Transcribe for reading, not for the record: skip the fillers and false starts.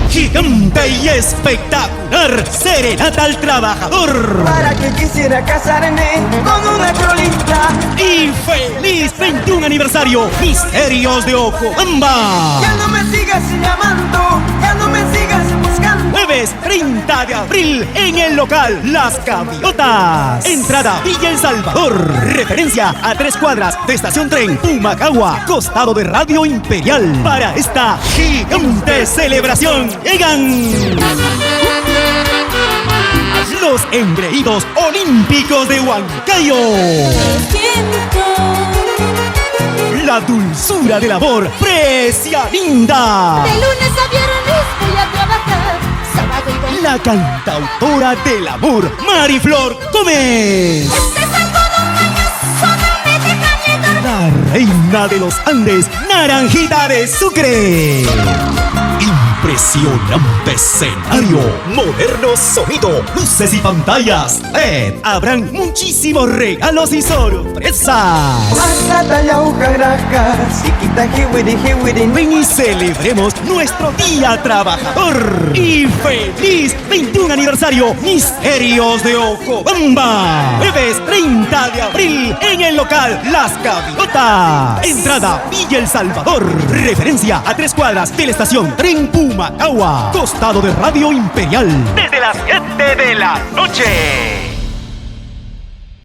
gigante y espectacular serenata al trabajador. Para que quisiera casarme con una crolita. Y feliz 21 aniversario, Misterios de Ocobamba. Ya no me sigas llamando, ya no me sigas buscando. Jueves 30 de abril en el local Las Gaviotas. Entrada Villa El Salvador. Referencia a 3 cuadras de Estación Tren Pumacagua, costado de Radio Imperial. Para esta gigante celebración llegan los engreídos olímpicos de Huancayo. La dulzura del amor, Precia Linda. De lunes a viernes voy a trabajar, sábado y domingo. La cantautora del amor, Mariflor Gómez. Este saco de un cañazo no me deja ni dormir. La reina de los Andes, Naranjita de Sucre. Impresionante escenario, moderno sonido, luces y pantallas LED. Habrán muchísimos regalos y sorpresas. Masata ya ujagraja, siquita jiwiri. Ven y celebremos nuestro Día Trabajador. Y feliz 21 aniversario, Misterios de Ocobamba. Jueves 30 de abril en el local Las Gaviotas. Entrada Villa El Salvador. Referencia a 3 cuadras de la estación Tren Pumacagua, costado de Radio Imperial. Desde las 7 de la noche.